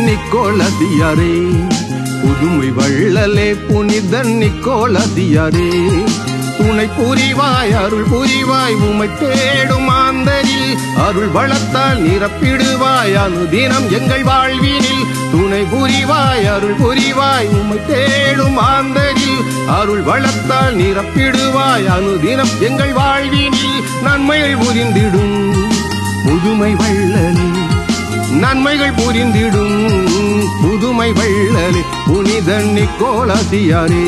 நிக்கோலசியாரே, புதுமை வள்ளலே புனித நிக்கோலசியாரே, துணை புரிவாய் அருள் புரிவாய் உமை தேடும் ஆந்தரில், அருள் வளத்தால் நிரப்பிடுவாய் அனுதினம் எங்கள் வாழ்வினில், துணை புரிவாய் அருள் புரிவாய் உமை தேடும் ஆந்தரில், அருள் வளத்தால் நிரப்பிடுவாய் அனுதினம் எங்கள் வாழ்வினில், நன்மைகள் புரிந்திடும் புதுமை வள்ளலே, நன்மைகள் புரிந்திடும் புதுமை வள்ளலே புனித நிக்கோலசியாரே.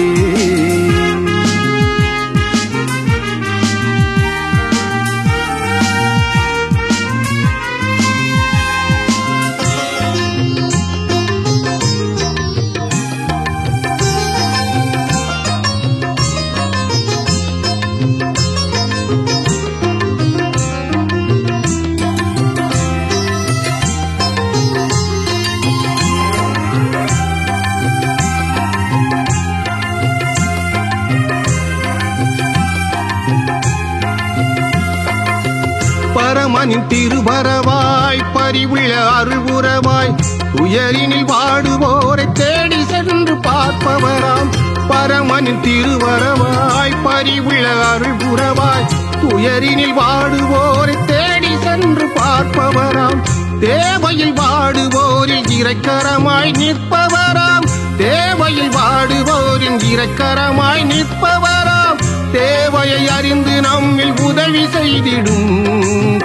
பரமனின் திருவரவாய் பரிவுள்ள அருள் உறவாய், துயரினில் வாடுவோரை தேடி சென்று பார்ப்பவராம், பரமனின் திருவரவாய் பரிவுள்ள அருள் உறவாய், துயரினில் வாடுவோரை தேடி சென்று பார்ப்பவராம், தேவையில் வாடுவோரில் இறைக்கரமாய் நிற்பவராம், தேவையில் வாடுவோரின் இறைக்கரமாய் நிற்பவராம், தேவையை அறிந்து நம்மில் உதவி செய்திடும்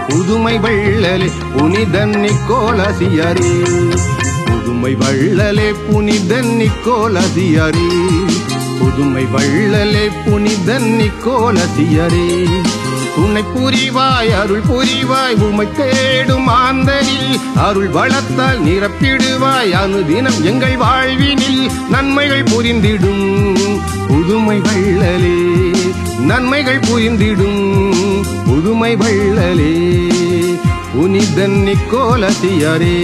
புதுமை வள்ளலே புனித நிக்கோலசியாரே, புதுமை வள்ளலே புனித நிக்கோலசியாரே, புதுமை வள்ளலே புனித நிக்கோலசியாரே, துணை புரிவாய் அருள் புரிவாய் உமை தேடும் ஆந்தரில், அருள் வளத்தால் நிரப்பிடுவாய் அனுதினம் எங்கள் வாழ்வினில், நன்மைகள் புரிந்திடும் புதுமை வள்ளலே, நன்மைகள் புரிந்திடும் புதுமை வள்ளலே புனித நிக்கோலசியாரே.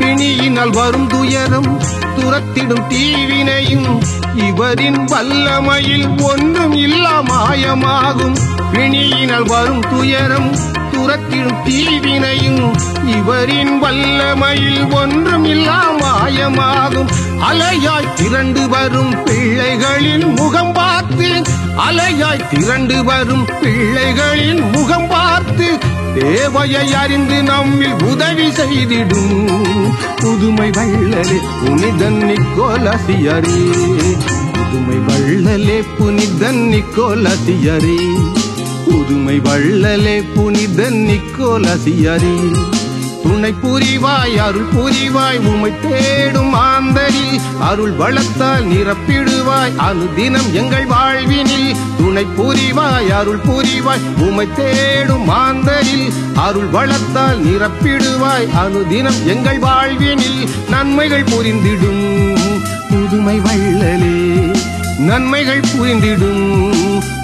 பிணியினால் வரும் துயரம் துரத்திடும் தீவினையும், இவரின் வல்லமையில் ஒன்றும் இல்லா மாயமாகும், பிணியினால் வரும் துயரம் துரத்திடும் தீவினையும், இவரின் வல்லமையில் ஒன்றும் இல்லா மாயமாகும், அலையாய் திரண்டு வரும் பிள்ளைகளின் முகம் பார்த்து, அலையாய் திரண்டு வரும் பிள்ளைகளின் முகம் பார்த்து, தேவையை அறிந்து நம்மில் உதவி செய்திடும் புதுமை வள்ளலே புனித நிக்கோலசியாரே, புதுமை வள்ளலே புனித நிக்கோலசியாரே, புதுமை வள்ளலே புனித நிக்கோலசியாரே, துணை புரிவாய் அருள் புரிவாய் உமை தேடும் ஆந்தரில், அருள் வளத்தால் நிரப்பிடுவாய் அனுதினம் எங்கள் வாழ்வினில், துணை புரிவாய் அருள் புரிவாய் உமை தேடும் ஆந்தரில், அருள் வளத்தால் நிரப்பிடுவாய் அனுதினம் எங்கள் வாழ்வினில், நன்மைகள் புரிந்திடும் புதுமை வள்ளலே, நன்மைகள் புரிந்திடும்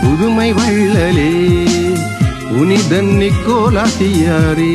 புதுமை வள்ளலே புனித நிக்கோலசியாரே.